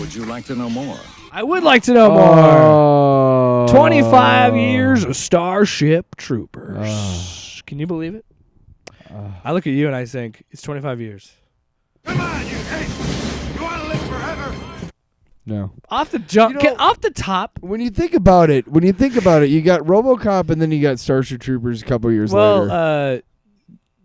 would you like to know more? I would like to know more. 25 years of Starship Troopers. Can you believe it? I look at you and I think it's 25 years. Come on, you want to live forever? No. Off the jump, You know- off the top. When you think about it, you got RoboCop and then you got Starship Troopers a couple years later. Well,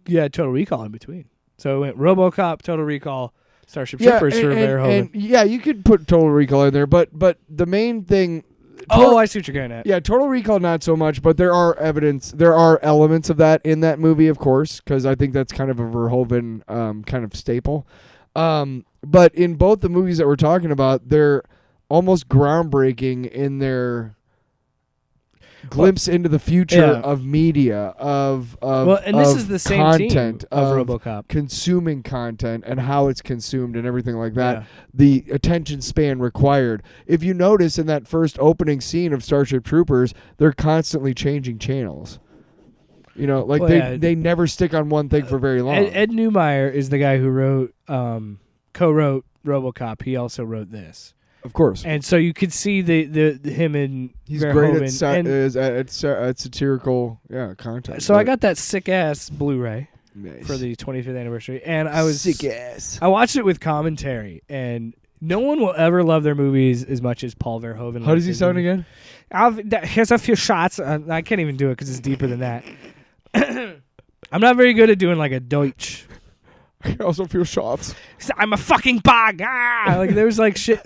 you had Total Recall in between. So it went RoboCop, Total Recall, Starship Troopers for Verhoeven. And yeah, you could put Total Recall in there, but the main thing. I see what you're getting at. Yeah, Total Recall not so much, but there are elements of that in that movie, of course, because I think that's kind of a Verhoeven kind of staple. But in both the movies that we're talking about, they're almost groundbreaking in their glimpse into the future of media, and this is the same content, team of RoboCop. consuming content and how it's consumed and everything like that. Yeah. The attention span required. If you notice in that first opening scene of Starship Troopers, they're constantly changing channels. You know, like they never stick on one thing for very long. Ed Neumeyer is the guy who co-wrote RoboCop. He also wrote this. Of course. And so you could see the him and He's Verhoeven. great at satirical content. So I got that sick ass Blu-ray nice. for the 25th anniversary, and I was sick ass. I watched it with commentary, and no one will ever love their movies as much as Paul Verhoeven. How does he sound again? Here's a few shots. I can't even do it because it's deeper than that. I'm not very good at doing like a Deutsch. I also feel shots. I'm a fucking bog. Like there's like shit.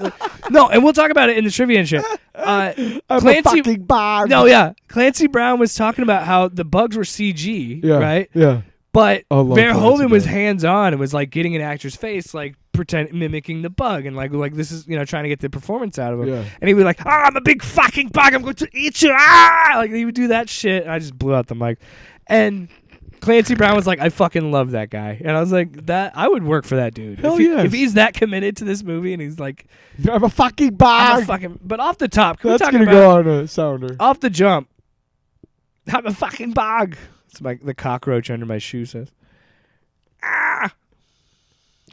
No, and we'll talk about it in the trivia and shit. I'm a fucking bog. No, yeah. Clancy Brown was talking about how the bugs were CG, right? Yeah. But I love Clancy Verhoeven was Brown. hands-on and was like getting an actor's face, like mimicking the bug, and like this is trying to get the performance out of him. Yeah. And he was like, I'm a big fucking bug. I'm going to eat you. Like he would do that shit. And I just blew out the mic, and Clancy Brown was like, I fucking love that guy. And I was like, I would work for that dude. Hell If he's that committed to this movie and he's like, I'm a fucking I'm bog. a fucking, but off the top, can we That's talk gonna about go on a sounder. off the jump? I'm a fucking bog. It's like the cockroach under my shoe says.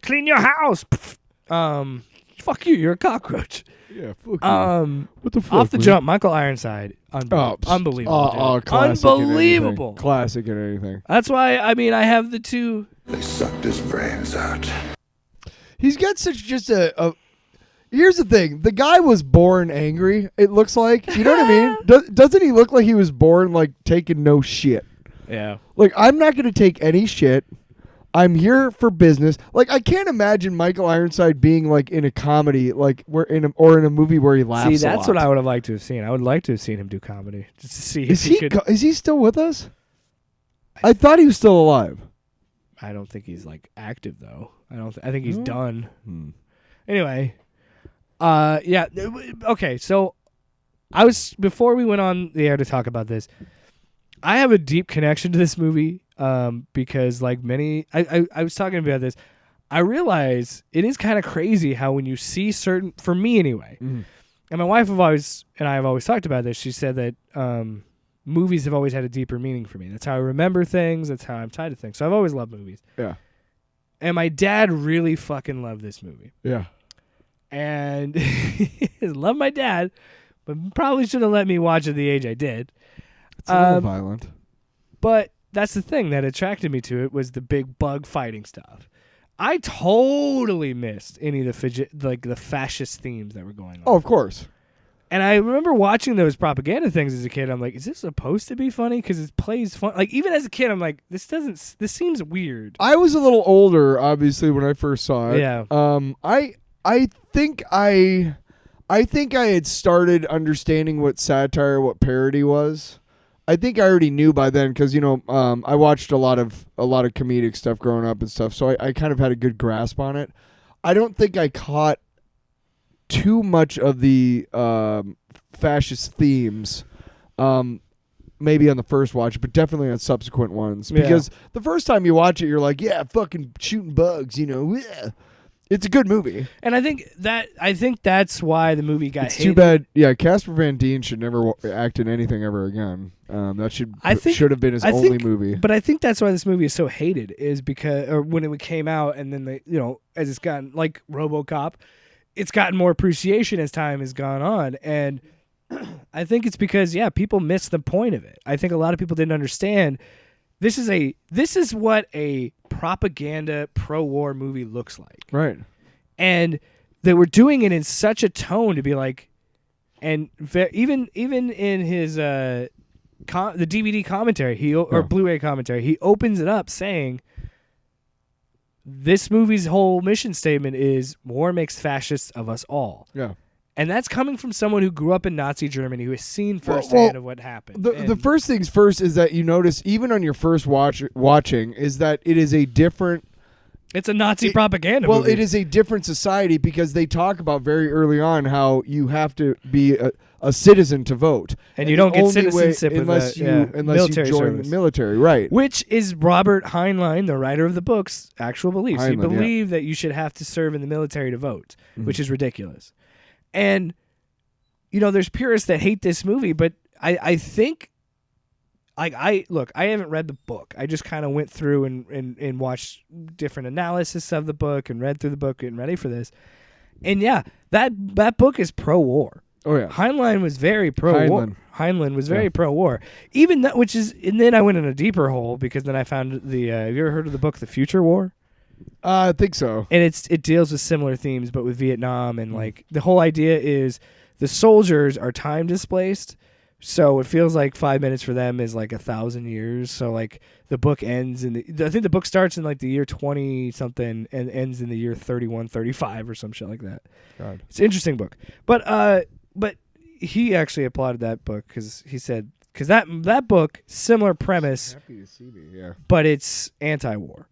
Clean your house. Fuck you. You're a cockroach. Yeah, fuck you. What the fuck? Off the man? jump, Michael Ironside. Unbelievable. Dude. Classic in Unbelievable. anything. Classic in anything. That's why I have the two. They sucked his brains out. He's got such just a. Here's the thing: the guy was born angry. It looks like, you know what I mean? Doesn't he look like he was born like taking no shit? Yeah. Like, I'm not gonna take any shit. I'm here for business. Like, I can't imagine Michael Ironside being like in a comedy, like in a movie where he laughs. See, a that's lot. what I would have liked to have seen. I would like to have seen him do comedy just to see Is if he could. is he still with us? I thought he was still alive. I don't think he's like active though. I think he's No? done. Anyway, yeah. Okay, so before we went on the air to talk about this, I have a deep connection to this movie because like I was talking about this. I realize it is kind of crazy how when you see certain, for me anyway, and my wife have always talked about this. She said that movies have always had a deeper meaning for me. That's how I remember things. That's how I'm tied to things. So I've always loved movies. Yeah. And my dad really fucking loved this movie. Yeah. And love my dad, but probably should have let me watch at the age I did. It's a little violent. But that's the thing that attracted me to it was the big bug fighting stuff. I totally missed any of the fascist themes that were going on. Oh, of course. And I remember watching those propaganda things as a kid. I'm like, is this supposed to be funny? Because it plays fun. Like, even as a kid, I'm like, this seems weird. I was a little older, obviously, when I first saw it. Yeah. I think I had started understanding what satire, what parody was. I think I already knew by then because I watched a lot of comedic stuff growing up and stuff, so I kind of had a good grasp on it. I don't think I caught too much of the fascist themes, maybe on the first watch, but definitely on subsequent ones. Because the first time you watch it, you're like, yeah, fucking shooting bugs, Yeah. It's a good movie. And I think that's why the movie got hated. Too bad. Yeah, Casper Van Dien should never act in anything ever again. That should have been his only movie. But I think that's why this movie is so hated, is because when it came out, and then as it's gotten like RoboCop, it's gotten more appreciation as time has gone on, and I think it's because people miss the point of it. I think a lot of people didn't understand this is what a propaganda pro-war movie looks like. Right. And they were doing it in such a tone to be like, and even in his the DVD commentary, or Blu-ray commentary, he opens it up saying, this movie's whole mission statement is war makes fascists of us all. Yeah. And that's coming from someone who grew up in Nazi Germany, who has seen firsthand of what happened. The first things first is that you notice, even on your first watching, is that it is a different... It's a Nazi propaganda movie. Well, it is a different society because they talk about very early on how you have to be a citizen to vote. And you don't get citizenship unless you military join service. the military, right. Which is Robert Heinlein, the writer of the book's actual beliefs. He Heinlein, believed that you should have to serve in the military to vote, which is ridiculous. And, there's purists that hate this movie, but I think... I haven't read the book. I just kind of went through and watched different analysis of the book and read through the book getting ready for this. And that book is pro-war. Oh yeah. Heinlein was very pro-war. Heinlein was very pro-war. Even that, and then I went in a deeper hole because then I found have you ever heard of the book The Future War? I think so. And it deals with similar themes, but with Vietnam, and like the whole idea is the soldiers are time displaced. So it feels like 5 minutes for them is like 1,000 years. So like the book ends I think the book starts in like the year 20 something and ends in the year 31, 35 or some shit like that. God. It's an interesting book. But he actually applauded that book because he said, because that book, similar premise, Happy to see me, yeah. but it's anti-war.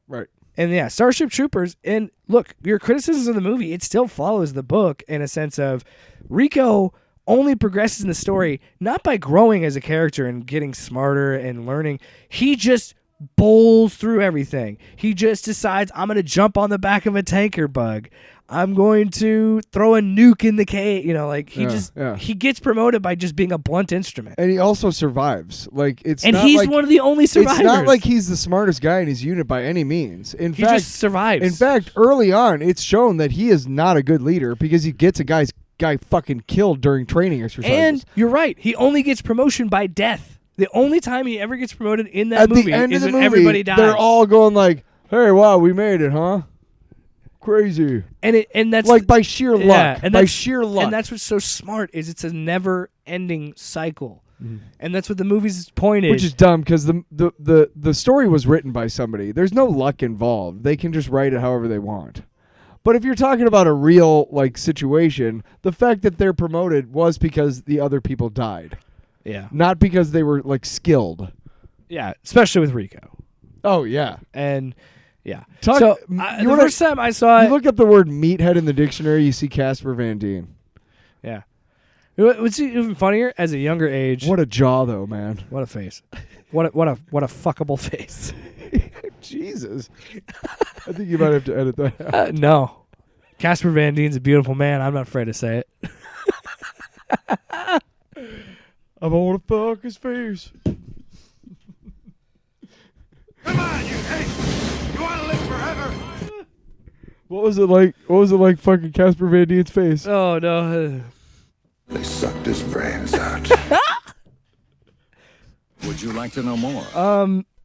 Right. And Starship Troopers, and look, your criticisms of the movie, it still follows the book in a sense of Rico only progresses in the story not by growing as a character and getting smarter and learning. He just bowls through everything. He just decides, I'm going to jump on the back of a tanker bug. I'm going to throw a nuke in the cave. He gets promoted by just being a blunt instrument. And he also survives. He's one of the only survivors. It's not like he's the smartest guy in his unit by any means. He just survives. In fact, early on, it's shown that he is not a good leader because he gets a guy fucking killed during training exercises. And you're right. He only gets promotion by death. The only time he ever gets promoted in that movie is when everybody dies. They're all going like, "Hey, wow, we made it, huh? Crazy." And that's like by sheer luck. And by sheer luck. And that's what's so smart is it's a never-ending cycle. And that's what the movie's point is. Which is dumb because the story was written by somebody. There's no luck involved. They can just write it however they want. But if you're talking about a real situation, the fact that they're promoted was because the other people died. Yeah. Not because they were skilled. Yeah, especially with Rico. Oh yeah. And yeah. The first time I saw it, you look up the word meathead in the dictionary, you see Casper Van Dien. Yeah. What's even funnier as a younger age? What a jaw though, man. What a face. What a fuckable face. Jesus. I think you might have to edit that out. No. Casper Van Dien's a beautiful man. I'm not afraid to say it. I'm gonna fuck his face. Come on, you hey! You want to live forever? What was it like? What was it like fucking Casper Van Dien's face? Oh, no. They sucked his brains out. Would you like to know more?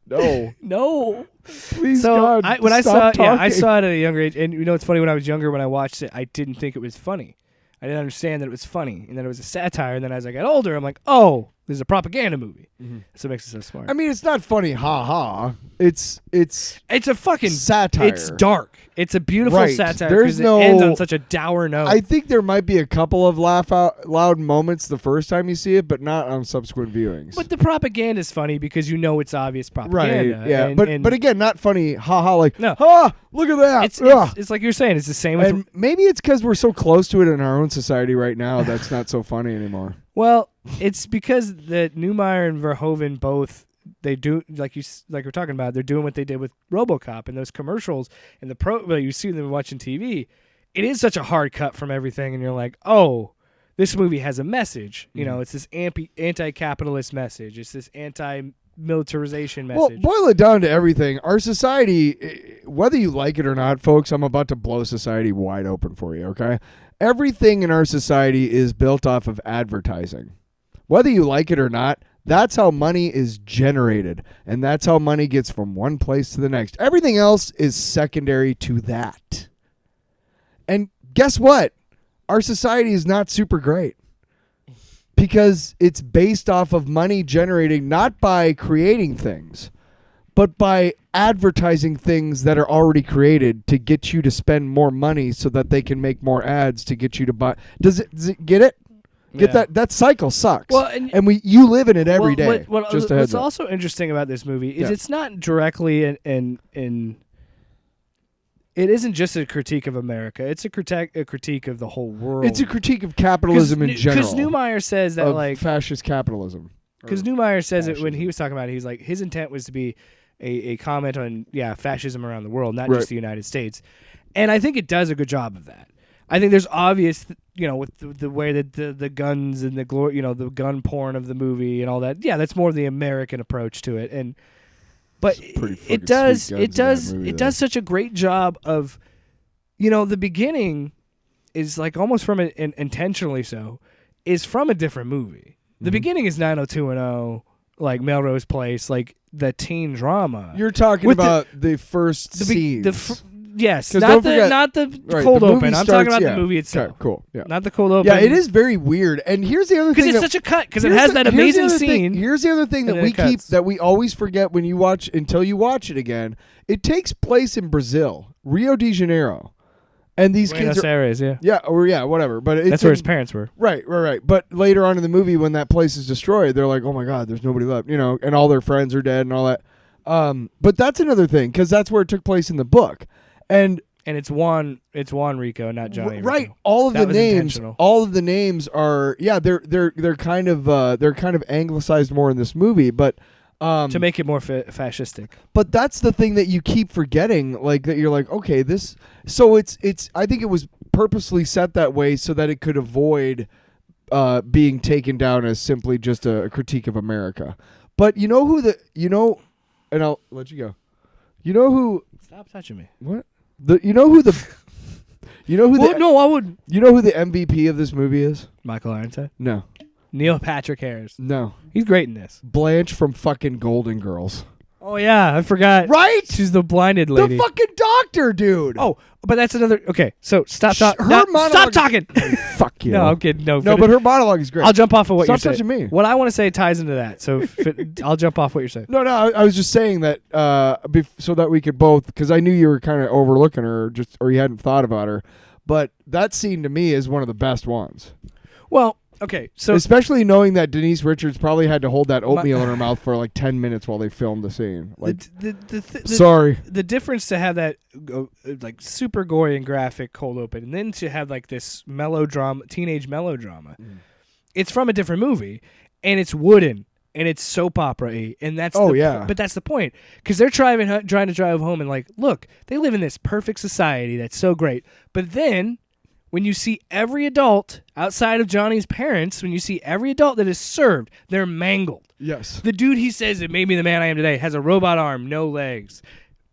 No. No. Please, So God, I stop talking. I saw it at a younger age, and it's funny. When I was younger, when I watched it, I didn't think it was funny. I didn't understand that it was funny, and that it was a satire. And then as I got older, I'm like, oh, this is a propaganda movie. So it makes it so smart. I mean, it's not funny, ha ha. It's a fucking satire. It's dark. It's a beautiful Right. satire. There's because it ends on such a dour note. I think there might be a couple of laugh out loud moments the first time you see it, but not on subsequent viewings. But the propaganda is funny because it's obvious propaganda. Right, yeah. And, but again, not funny, ha, No. ha, look at that. It's like you're saying, it's the same with... And maybe it's because we're so close to it in our own society right now that's not so funny anymore. Well, it's because the Neumeier and Verhoeven both... They do like we're talking about. They're doing what they did with RoboCop and those commercials and you see them watching TV. It is such a hard cut from everything, and you're like, oh, this movie has a message. It's this anti-capitalist message. It's this militarization Well, message. boil it down to everything. Our society, whether you like it or not, folks, I'm about to blow society wide open for you, okay? Everything in our society is built off of advertising. Whether you like it or not, that's how money is generated, and that's how money gets from one place to the next. Everything else is secondary to that. And guess what? Our society is not super great because it's based off of money generating not by creating things, but by advertising things that are already created to get you to spend more money so that they can make more ads to get you to buy. Does it get it? Get Yeah. that cycle sucks. Well, and you live in it every day. What's Just a heads up. also interesting about this movie is Yeah. it's not directly in it isn't just a critique of America. It's a critique of the whole world. It's a critique of capitalism in general. Because Neumeier says that of like fascist capitalism. because Neumeier says it when he was talking about it, he's like his intent was to be a comment on fascism around the world, not Right. just the United States, and I think it does a good job of that. I think there's obvious, with the way that the guns and the the gun porn of the movie and all that. Yeah, that's more the American approach to it, but pretty fucking it does sweet guns in that movie, though. does such a great job of, the beginning is like almost from an intentionally so is from a different movie. The beginning is 90210, like Melrose Place, like the teen drama. You're talking With about the first scenes. Yes, 'Cause not don't the forget- not the Right, cold the movie open. I'm starts- talking about yeah. the movie itself. Okay, cool. Yeah. Not the cold open. Yeah, it is very weird. And here's the other because thing. it's that- such a cut because it here's has the- that here's the amazing other thing- scene. Here's the other thing and that then we it cuts. keep that we always forget when you watch until you watch it again. It takes place in Brazil, Rio de Janeiro, and these kids Buenos are Aires, yeah. whatever. But it's That's where his in- parents were. Right. But later on in the movie, when that place is destroyed, they're like, "Oh my God, there's nobody left," and all their friends are dead and all that. But that's another thing because that's where it took place in the book, and And it's Juan Rico, not Johnny Rico. right. All of That the was names, intentional. all of the names are they're kind of anglicized more in this movie, but. To make it more fascistic. But that's the thing that you keep forgetting, like that you're like, okay, this. So it's. I think it was purposely set that way so that it could avoid being taken down as simply just a critique of America. But and I'll let you go. You know who? Stop touching me. What? You know who the I wouldn't. You know who the MVP of this movie is? Michael Ironside. No. Neil Patrick Harris. No. He's great in this. Blanche from fucking Golden Girls. Oh yeah, I forgot. Right? She's the blinded lady. The fucking doctor, dude. Oh, but that's another. Okay, so stop. Her Stop monologue- talking. Fuck you. No, I'm kidding. No, But her monologue is great. I'll jump off of what Stop you're saying. touching me. What I want to say ties into that. So I'll jump off what you're saying. No, I was just saying that so that we could both, because I knew you were kind of overlooking her, or you hadn't thought about her, but that scene to me is one of the best ones. Well, okay, so Especially knowing that Denise Richards probably had to hold that oatmeal in her mouth for like 10 minutes while they filmed the scene. Like, sorry. the difference to have that like super gory and graphic cold open, and then to have like this teenage melodrama, it's from a different movie, and it's wooden. And it's soap opera-y, and that's but that's the point, because they're trying to drive home and like, look, they live in this perfect society that's so great, but then when you see every adult outside of Johnny's parents, when you see every adult that is served, they're mangled. Yes. The dude he says that made me the man I am today has a robot arm, no legs.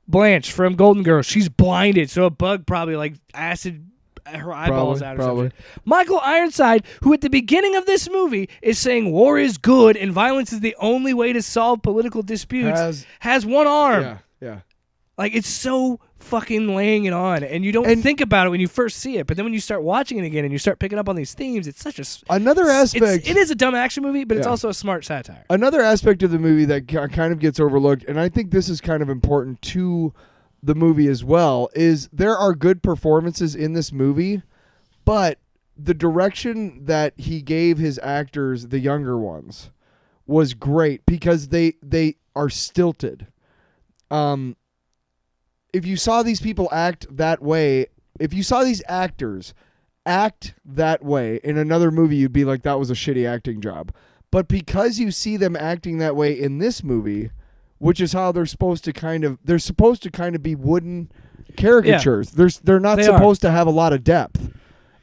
Blanche from Golden Girls, she's blinded, so a bug probably like acid her eyeballs out or something. Michael Ironside, who at the beginning of this movie is saying war is good and violence is the only way to solve political disputes, has one arm. Yeah. Like, it's so fucking laying it on, and you don't think about it when you first see it, but then when you start watching it again and you start picking up on these themes, it's such another aspect. It is a dumb action movie, but it's also a smart satire. Another aspect of the movie that kind of gets overlooked, and I think this is kind of important to the movie as well, is there are good performances in this movie, but the direction that he gave his actors, the younger ones, was great because they are stilted. If you saw these people act that way, if you saw these actors act that way in another movie, you'd be like, that was a shitty acting job. But because you see them acting that way in this movie, which is how they're supposed to kind of be wooden caricatures. Yeah. They're not supposed to have a lot of depth.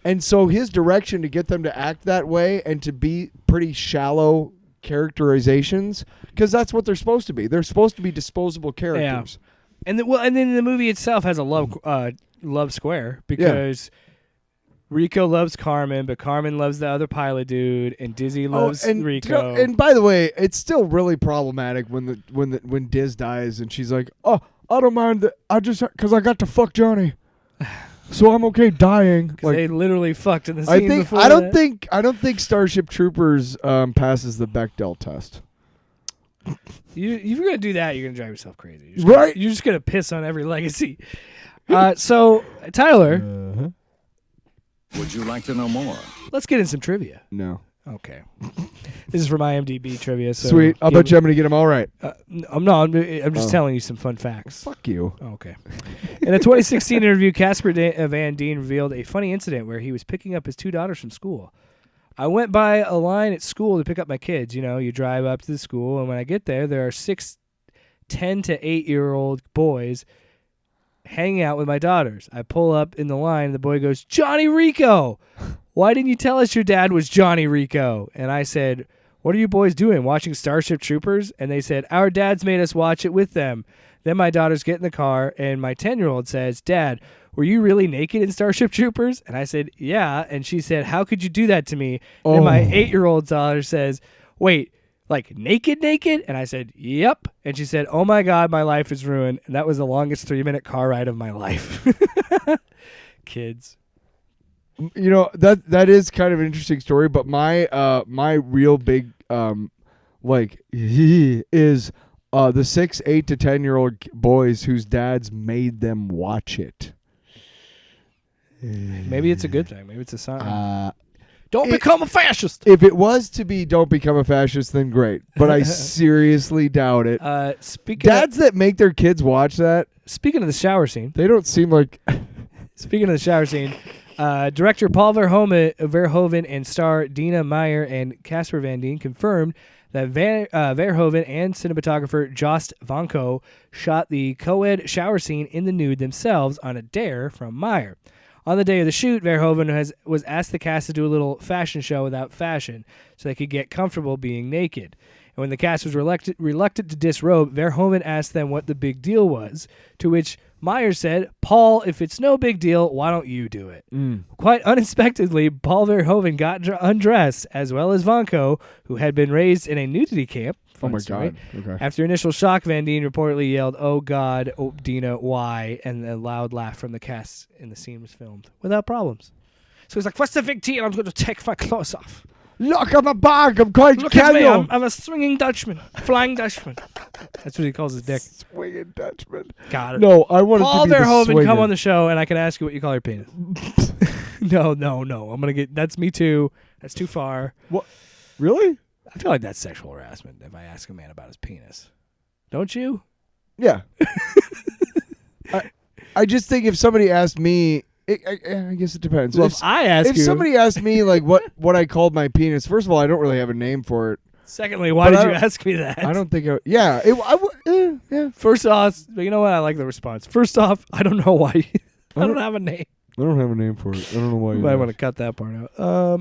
And so his direction to get them to act that way and to be pretty shallow characterizations because that's what they're supposed to be. They're supposed to be disposable characters. And then the movie itself has a love square because Rico loves Carmen, but Carmen loves the other pilot dude, and Dizzy loves Rico. And by the way, it's still really problematic when Diz dies and she's like, "Oh, I don't mind. Because I got to fuck Johnny, so I'm okay dying." Like, they literally fucked in the scene before I don't think Starship Troopers passes the Bechdel test. If you're gonna do that, you're gonna drive yourself crazy. You're just gonna piss on every legacy. So Tyler. Would you like to know more? Let's get in some trivia. No. Okay. This is from IMDb trivia. So sweet. I'll bet you I'm going to get them all right. I'm not. I'm just telling you some fun facts. Fuck you. Okay. In a 2016 interview, Casper Van Dien revealed a funny incident where he was picking up his 2 daughters from school. I went by a line at school to pick up my kids. You know, you drive up to the school, and when I get there are 6 10 to 8-year-old boys hanging out with my daughters. I pull up in the line, and the boy goes, "Johnny Rico, why didn't you tell us your dad was Johnny Rico?" And I said, "What are you boys doing, watching Starship Troopers?" And they said, "Our dads made us watch it with them." Then my daughters get in the car, and my 10-year-old says, "Dad, were you really naked in Starship Troopers?" And I said, "Yeah." And she said, "How could you do that to me?" And my 8-year-old daughter says, "Wait, like naked? And I said, "Yep." And she said, "Oh my God, my life is ruined." And that was the longest 3-minute car ride of my life. Kids. You know, that is kind of an interesting story, but my my real big is the 6, 8 to 10-year-old boys whose dads made them watch it. Maybe it's a good thing. Maybe it's a sign. Don't become a fascist. If it was to be "don't become a fascist," then great. But I seriously doubt it. Dads that make their kids watch that. Speaking of the shower scene, they don't seem like. Speaking of the shower scene, director Paul Verhoeven and star Dina Meyer and Casper Van Dien confirmed that Verhoeven and cinematographer Jost Vanko shot the co-ed shower scene in the nude themselves on a dare from Meyer. On the day of the shoot, Verhoeven was asked the cast to do a little fashion show without fashion so they could get comfortable being naked. And when the cast was reluctant to disrobe, Verhoeven asked them what the big deal was, to which Meyer said, "Paul, if it's no big deal, why don't you do it?" Quite unexpectedly, Paul Verhoeven got undressed, as well as Vanko, who had been raised in a nudity camp. Oh my God. Okay. After initial shock, Van Dien reportedly yelled, "Oh God, oh Dina, why?" And a loud laugh from the cast in the scene was filmed without problems. So he's like, "What's the big deal? I'm going to take my clothes off. Look at my bag. I'm quite Look at me. I'm a swinging Dutchman, flying Dutchman." That's what he calls his dick. Swinging Dutchman. Got it. No, I wanted Paul to be Verhoeven, come on the show, and I can ask you what you call your penis. No. I'm gonna get. That's me too. That's too far. What? Really? I feel like that's sexual harassment if I ask a man about his penis. Don't you? Yeah. I just think if somebody asked me, I guess it depends. Well, if somebody asked me like what I called my penis, first of all, I don't really have a name for it. Secondly, why did you ask me that? I don't think. Yeah. First off, you know what? I like the response. First off, I don't know why. I don't have a name. I don't have a name for it. I don't know why. You might want to cut that part out.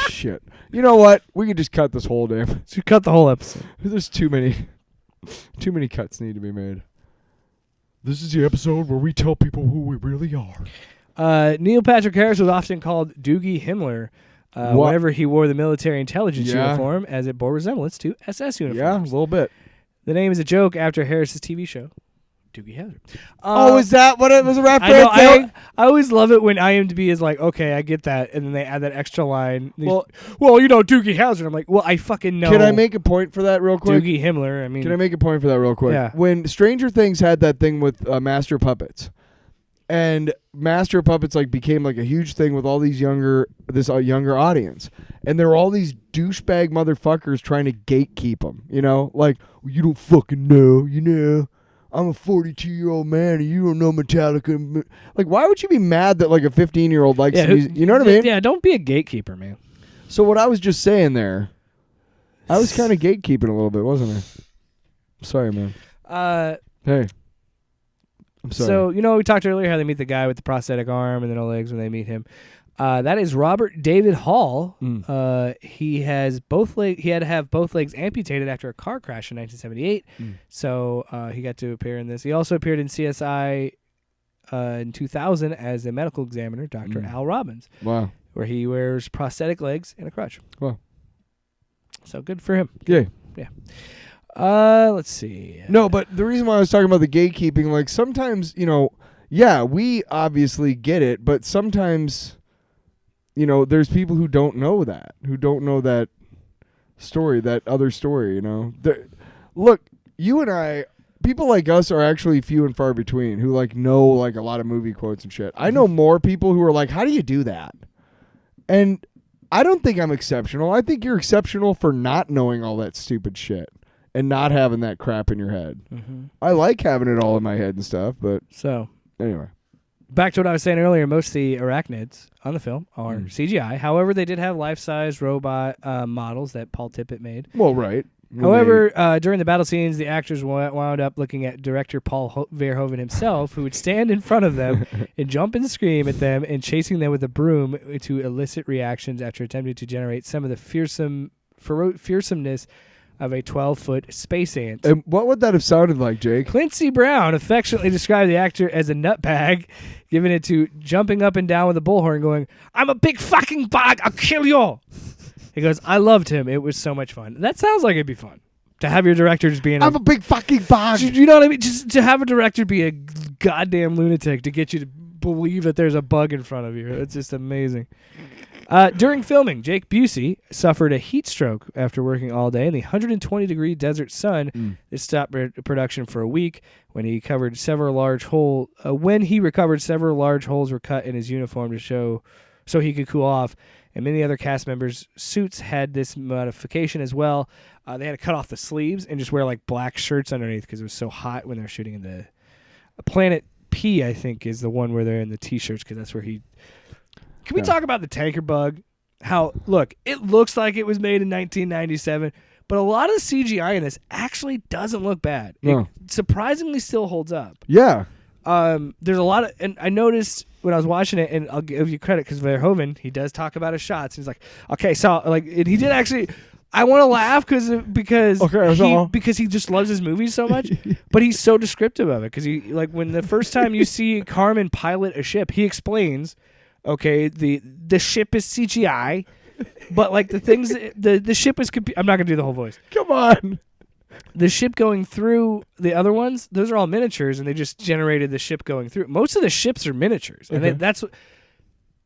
Shit. You know what? We could just cut this whole damn. So cut the whole episode. There's too many cuts need to be made. This is the episode where we tell people who we really are. Neil Patrick Harris was often called Doogie Himmler whenever he wore the military intelligence uniform, as it bore resemblance to SS uniforms. Yeah, a little bit. The name is a joke after Harris's TV show, Doogie Howser. Is that what it was a reference? I always love it when IMDb is like, okay, I get that, and then they add that extra line. Well, Doogie Howser. I'm like, well, I fucking know. Can I make a point for that real quick? Doogie Himmler. I mean, can I make a point for that real quick? Yeah. When Stranger Things had that thing with Master Puppets, and Master Puppets became a huge thing with all these younger audience, and there were all these douchebag motherfuckers trying to gatekeep them. You know, you don't fucking know. You know. I'm a 42-year-old man and you don't know Metallica. Why would you be mad that a 15-year-old likes music? You know what I mean? Yeah, don't be a gatekeeper, man. So what I was just saying there, I was kind of gatekeeping a little bit, wasn't I? Sorry, man. Hey. I'm sorry. So, we talked earlier how they meet the guy with the prosthetic arm and no legs when they meet him. That is Robert David Hall. Mm. He has he had to have both legs amputated after a car crash in 1978. So he got to appear in this. He also appeared in CSI in 2000 as a medical examiner, Dr. Al Robbins. Wow. Where he wears prosthetic legs and a crutch. Wow. So good for him. Yeah. Let's see. No, but the reason why I was talking about the gatekeeping, like sometimes, we obviously get it, but sometimes, there's people who don't know that story, that other story, Look, you and I, people like us are actually few and far between who know a lot of movie quotes and shit. I know more people who are like, how do you do that? And I don't think I'm exceptional. I think you're exceptional for not knowing all that stupid shit and not having that crap in your head. Mm-hmm. I like having it all in my head and stuff, but so anyway. Back to what I was saying earlier, most of the arachnids on the film are CGI. However, they did have life-size robot models that Paul Tippett made. Well, right. However, during the battle scenes, the actors wound up looking at director Paul Verhoeven himself, who would stand in front of them and jump and scream at them and chasing them with a broom to elicit reactions after attempting to generate some of the fearsomeness of a 12-foot space ant. And what would that have sounded like, Jake? Clancy Brown affectionately described the actor as a nutbag, giving it to jumping up and down with a bullhorn going, "I'm a big fucking bag, I'll kill you." He goes, "I loved him. It was so much fun." That sounds like it'd be fun to have your director just being I'm a big fucking bag. You know what I mean? Just to have a director be a goddamn lunatic to get you to believe that there's a bug in front of you. It's just amazing. During filming, Jake Busey suffered a heat stroke after working all day in the 120-degree desert sun. It stopped production for a week when he recovered several large holes were cut in his uniform so he could cool off. And many other cast members' suits had this modification as well. They had to cut off the sleeves and just wear black shirts underneath because it was so hot when they were shooting in the Planet P, I think, is the one where they're in the T-shirts because that's where he... Can we talk about the tanker bug? How, look, it looks like it was made in 1997, but a lot of the CGI in this actually doesn't look bad. No. It surprisingly still holds up. Yeah. There's a lot of... And I noticed when I was watching it, and I'll give you credit because Verhoeven, he does talk about his shots. He's like, okay, so... and he did actually... I want to laugh because he just loves his movies so much, but he's so descriptive of it because he when the first time you see Carmen pilot a ship, he explains, okay, the ship is CGI, but the things the ship is. I'm not gonna do the whole voice. Come on. The ship going through the other ones, those are all miniatures, and they just generated the ship going through. Most of the ships are miniatures, and that's.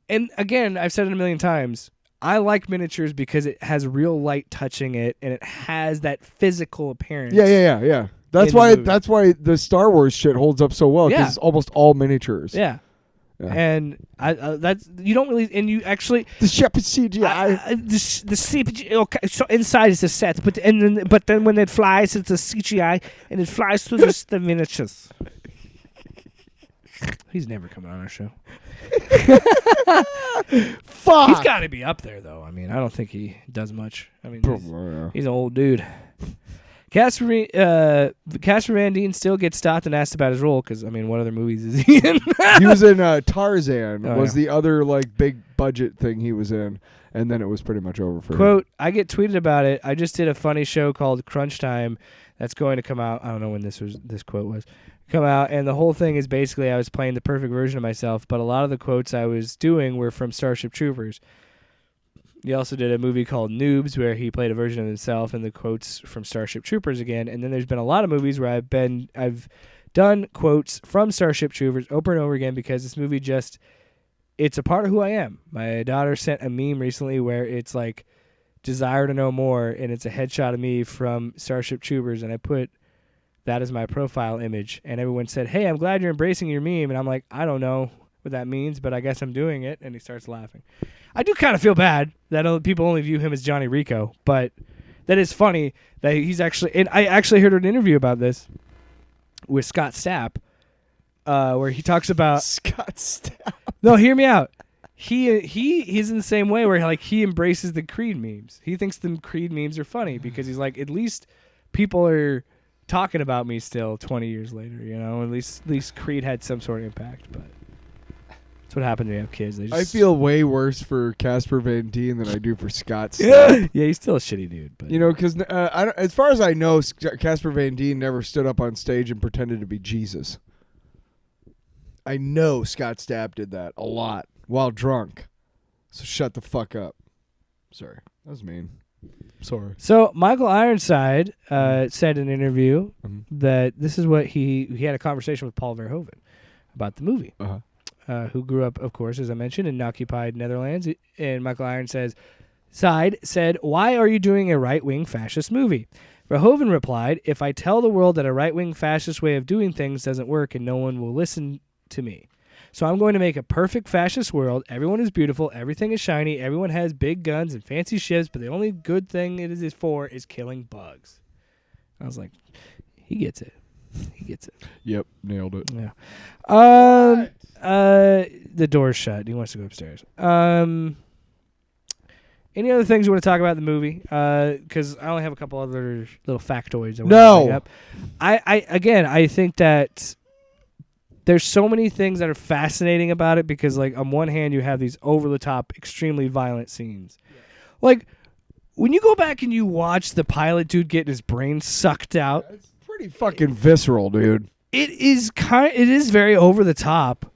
And again, I've said it a million times. I like miniatures because it has real light touching it, and it has that physical appearance. Yeah. That's why the Star Wars shit holds up so well because it's almost all miniatures. Yeah. And that's you don't really, and you actually the ship is CGI. The CGI. Okay, so inside is a set, but then when it flies, it's a CGI, and it flies through the miniatures. He's never coming on our show. Fuck. He's got to be up there, though. I mean, I don't think he does much. I mean, he's an old dude. Casper Van Dien still gets stopped and asked about his role because, I mean, what other movies is he in? He was in Tarzan. The other big budget thing he was in, and then it was pretty much over for him. Quote, I get tweeted about it. I just did a funny show called Crunch Time that's going to come out. I don't know when this quote was. Come out, and the whole thing is basically I was playing the perfect version of myself, but a lot of the quotes I was doing were from Starship Troopers. He also did a movie called Noobs where he played a version of himself and the quotes from Starship Troopers again. And then there's been a lot of movies where I've done quotes from Starship Troopers over and over again because this movie it's a part of who I am. My daughter sent a meme recently where it's desire to know more, and it's a headshot of me from Starship Troopers, and I put that as my profile image, and everyone said, "Hey, I'm glad you're embracing your meme," and I'm like, I don't know what that means, but I guess I'm doing it, and he starts laughing. I do kind of feel bad that people only view him as Johnny Rico, but that is funny that he's actually, and I actually heard an interview about this with Scott Stapp, where he talks about Scott Stapp. No, hear me out. He's in the same way where he embraces the Creed memes. He thinks the Creed memes are funny because he's like, at least people are talking about me still 20 years later, At least Creed had some sort of impact, but That's what happens when you have kids. They just, I feel way worse for Casper Van Dien than I do for Scott yeah, Stapp. he's still a shitty dude. But You know, because as far as I know, Casper Van Dien never stood up on stage and pretended to be Jesus. I know Scott Stapp did that a lot while drunk. So shut the fuck up. Sorry, that was mean. Sorry. So Michael Ironside said in an interview Mhm. that this is what he had a conversation with Paul Verhoeven about the movie, who grew up, of course, as I mentioned, in occupied Netherlands. And Michael Ironside said, "Why are you doing a right-wing fascist movie?" Verhoeven replied, "If I tell the world that a right-wing fascist way of doing things doesn't work and no one will listen to me. So I'm going to make a perfect fascist world. Everyone is beautiful. Everything is shiny. Everyone has big guns and fancy ships, but the only good thing it is for is killing bugs." I was like, he gets it. He gets it. Yep, nailed it. Yeah. The door's shut. He wants to go upstairs. Any other things you want to talk about in the movie? Because I only have a couple other little factoids I want to bring up. I think that there's so many things that are fascinating about it because, like, on one hand, you have these over-the-top, extremely violent scenes. Yeah. Like, when you go back and you watch the pilot dude getting his brain sucked out, It's pretty fucking visceral, dude. it is very over-the-top.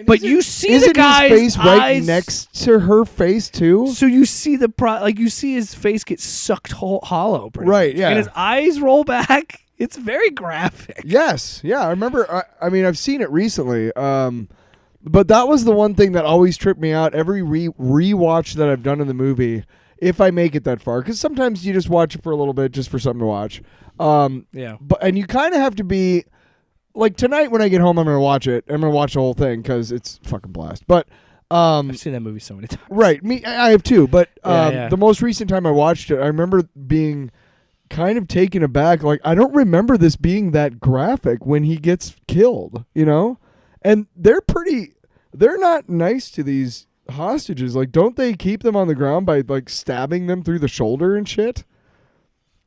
But you see the Isn't guy's his face right eyes next to her face too? So you see you see his face get sucked hollow, pretty Right, much. yeah. And his eyes roll back. It's very graphic. Yes, yeah, I remember. I mean, I've seen it recently, but that was the one thing that always tripped me out. Every rewatch that I've done in the movie, if I make it that far, because sometimes you just watch it for a little bit just for something to watch. Yeah. And you kind of have to be like tonight when I get home, I'm gonna watch it. I'm gonna watch the whole thing because it's fucking blast. But I've seen that movie so many times. right, I have too. But Yeah. the most recent time I watched it, I remember being kind of taken aback. Like, I don't remember this being that graphic when he gets killed, you know? And they're not nice to these hostages. Like, don't they keep them on the ground by, like, stabbing them through the shoulder and shit?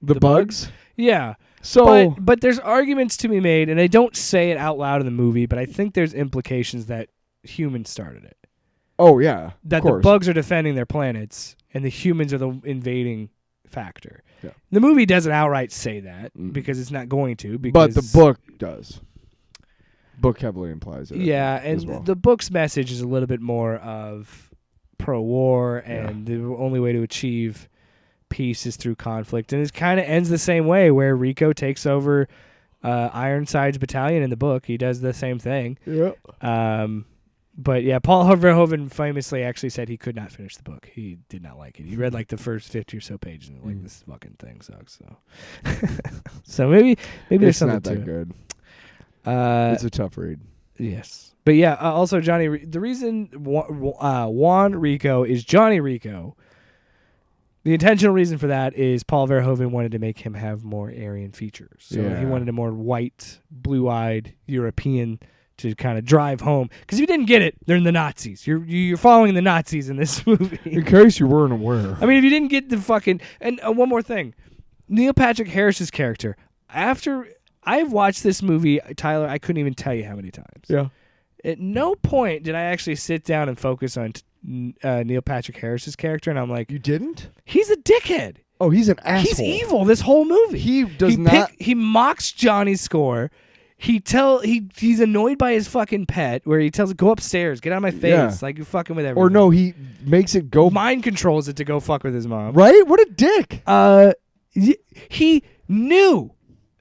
The bugs? Yeah. So, but there's arguments to be made, and they don't say it out loud in the movie, but I think there's implications that humans started it. oh, yeah. That of the course. bugs are defending their planets, and the humans are the invading factor. Yeah. The movie doesn't outright say that because it's not going to. But the book does. Book heavily implies it. Yeah, and as well. the book's message is a little bit more of pro-war, and the only way to achieve peace is through conflict. And it kind of ends the same way, where Rico takes over Ironside's battalion in the book. He does the same thing. Yeah. But yeah, Paul Verhoeven famously actually said he could not finish the book. He did not like it. He read like the first 50 or so pages and like, this fucking thing sucks. So, so maybe there's It's something not to that it. good. Uh, It's a tough read. Yes. But yeah, also Johnny, the reason Juan Rico is Johnny Rico, the intentional reason for that is Paul Verhoeven wanted to make him have more Aryan features. So he wanted a more white, blue-eyed European to kind of drive home. Because if you didn't get it, they're the Nazis. You're following the Nazis in this movie. In case you weren't aware. I mean, if you didn't get the fucking... And one more thing. Neil Patrick Harris's character, after... I've watched this movie, Tyler, I couldn't even tell you how many times. Yeah. At no point did I actually sit down and focus on Neil Patrick Harris's character, and I'm like, You didn't? he's a dickhead. Oh, he's an asshole. He's evil this whole movie. He does not... He mocks Johnny's score. He's annoyed by his fucking pet, where he tells it, go upstairs, get out of my face, Yeah. like you're fucking with everything. Or no, he makes it go... Mind controls it to go fuck with his mom. Right? What a dick. He knew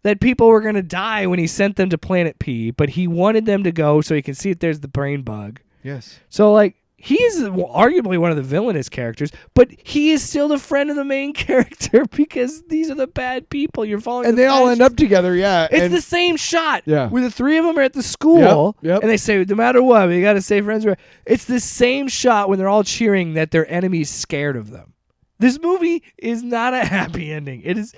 that people were going to die when he sent them to Planet P, but he wanted them to go so he can see if there's the brain bug. Yes. So, like, he's arguably one of the villainous characters, but he is still the friend of the main character because these are the bad people you're following. And they all end up together, yeah. It's and the same shot Yeah. where the three of them are at the school, Yep. and they say, no matter what, we got to stay friends. It's the same shot when they're all cheering that their enemy's scared of them. This movie is not a happy ending. It is,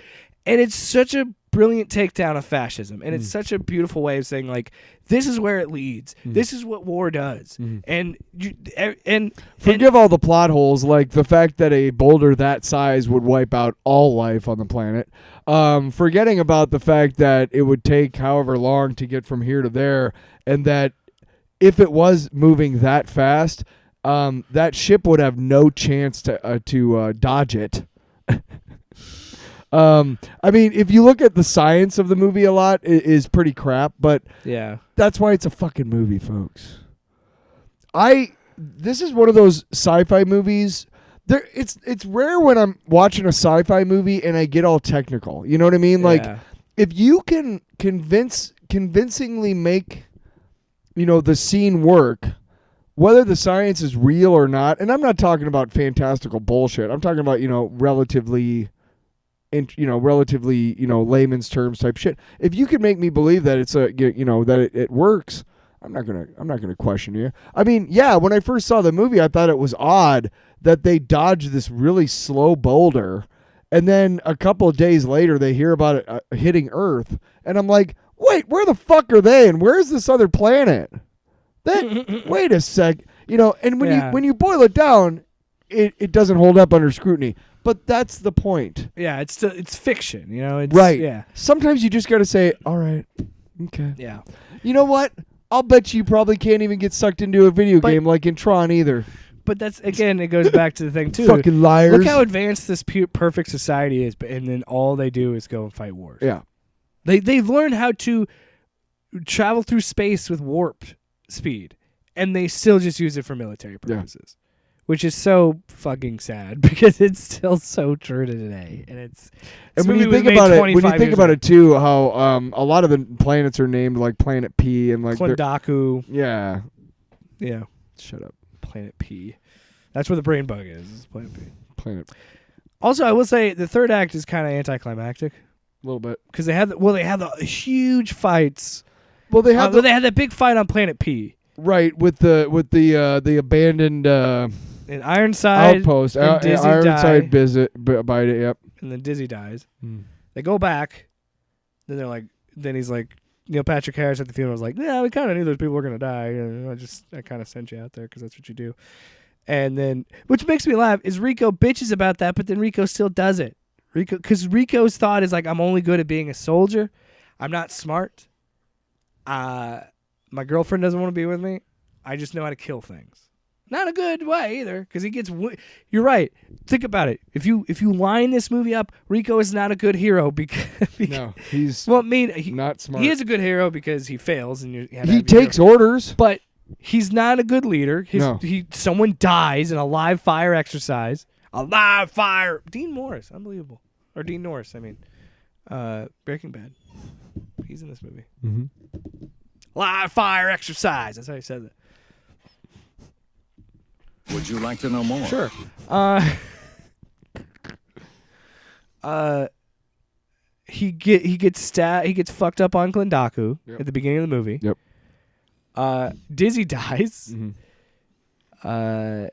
and it's such a brilliant takedown of fascism, and it's such a beautiful way of saying, like, this is where it leads. This is what war does. And Forgive all the plot holes, like the fact that a boulder that size would wipe out all life on the planet. Forgetting about the fact that it would take however long to get from here to there, and that if it was moving that fast, that ship would have no chance to dodge it. I mean, if you look at the science of the movie, a lot is pretty crap, but Yeah. that's why it's a fucking movie, folks. This is one of those sci-fi movies. It's rare when I'm watching a sci-fi movie and I get all technical. You know what I mean? Like, Yeah. if you can convincingly make, the scene work, whether the science is real or not, and I'm not talking about fantastical bullshit. I'm talking about, relatively layman's terms type shit. If you can make me believe that it works, I'm not gonna question you. I mean, yeah, when I first saw the movie, I thought it was odd that they dodged this really slow boulder, and then a couple of days later they hear about it hitting Earth, and I'm like, wait, where the fuck are they, and where's this other planet? Wait a sec, and when you boil it down, it doesn't hold up under scrutiny. But that's the point. Yeah, it's fiction, It's, right. Yeah. Sometimes you just got to say, all right, okay. Yeah. You know what? I'll bet you probably can't even get sucked into a video game like in Tron either. But that's, again, it goes back to the thing, too. Fucking liars. Look how advanced this perfect society is, and then all they do is go and fight wars. Yeah. They've learned how to travel through space with warp speed, and they still just use it for military purposes. Yeah. Which is so fucking sad because it's still so true to today, and when you think about it, too, how a lot of the planets are named like Planet P and like Klendaku. Yeah. Shut up, Planet P. That's where the brain bug is. It's Planet P. Planet. Also, I will say the third act is kind of anticlimactic. A little bit because they had the huge fights. Well, they had they had that big fight on Planet P. Right, with the abandoned. In Ironside outpost, and Dizzy Ironside by it, yep. And then Dizzy dies. They go back. Then they're like, he's like, Neil Patrick Harris at the funeral was like, yeah, we kind of knew those people were gonna die. I kind of sent you out there because that's what you do. And then, which makes me laugh, is Rico bitches about that, but then Rico still does it. Because Rico's thought is like, I'm only good at being a soldier. I'm not smart. My girlfriend doesn't want to be with me. I just know how to kill things. Not a good way either, because he gets. You're right. Think about it. If you line this movie up, Rico is not a good hero because no, he's not smart. He is a good hero because he fails and he takes orders, but he's not a good leader. No. Someone dies in a live fire exercise. A live fire. Dean Morris, unbelievable, or Dean Norris. I mean, Breaking Bad. He's in this movie. Mm-hmm. Live fire exercise. That's how he says it. Would you like to know more? Sure. He gets stabbed. He gets fucked up on Klendaku at the beginning of the movie. Yep. Dizzy dies. Mm-hmm.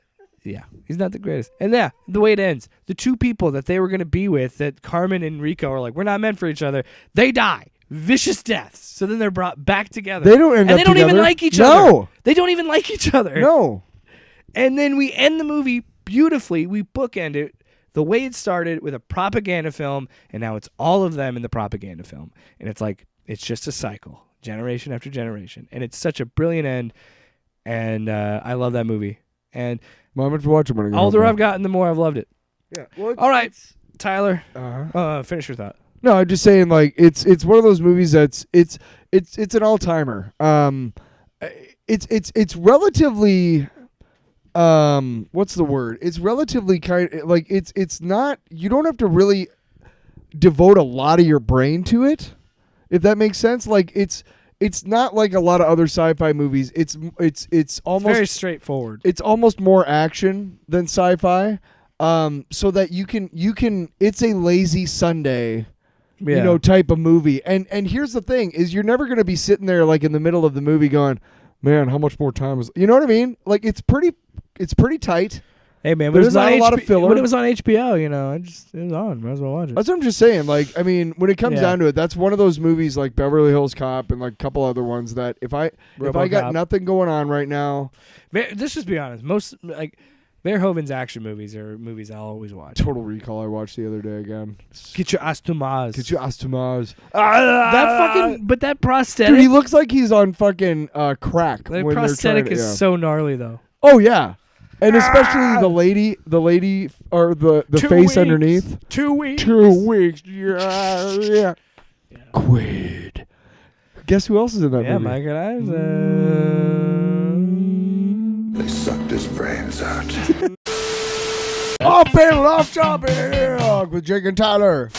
Yeah, he's not the greatest. And yeah, the way it ends, the two people that they were going to be with, that Carmen and Rico are like, we're not meant for each other. They die. Vicious deaths. So then they're brought back together. They don't end up together. And they don't even like each other. They don't even like each other. No. And then we end the movie beautifully. We bookend it the way it started with a propaganda film, and now it's all of them in the propaganda film. And it's like, it's just a cycle, generation after generation. And it's such a brilliant end, and I love that movie. And I'm going to watch it when I the older I've gotten, the more I've loved it. Yeah. Well, all right, Tyler, uh-huh. Finish your thought. No, I'm just saying, like, it's one of those movies that's it's an all-timer. It's relatively... what's the word? It's relatively it's not, you don't have to really devote a lot of your brain to it, if that makes sense. Like it's not like a lot of other sci-fi movies. It's almost very straightforward. It's almost more action than sci-fi. So that you can it's a lazy Sunday, type of movie. And here's the thing is you're never going to be sitting there like in the middle of the movie going, man, how much more time is, you know what I mean? Like it's pretty tight. Hey man, there's not a lot of filler. When it was on HBO, it was on. Might as well watch it. That's what I'm just saying. Like, I mean, when it comes down to it, that's one of those movies like Beverly Hills Cop and like a couple other ones that if I got nothing going on right now, man, let's just be honest. Most Verhoeven's action movies are movies I'll always watch. Total Recall I watched the other day again. Get your ass to Mars. Get your ass to Mars. But that prosthetic. Dude, he looks like he's on fucking crack. The when prosthetic they're trying to, is so gnarly though. Oh yeah, and especially the lady or the 2 face weeks. underneath. 2 weeks. 2 weeks. Yeah. Quid. Guess who else is in that Yeah, movie? Michael Isaac. They sucked his brains out. Off panel, off topic with Jake and Tyler.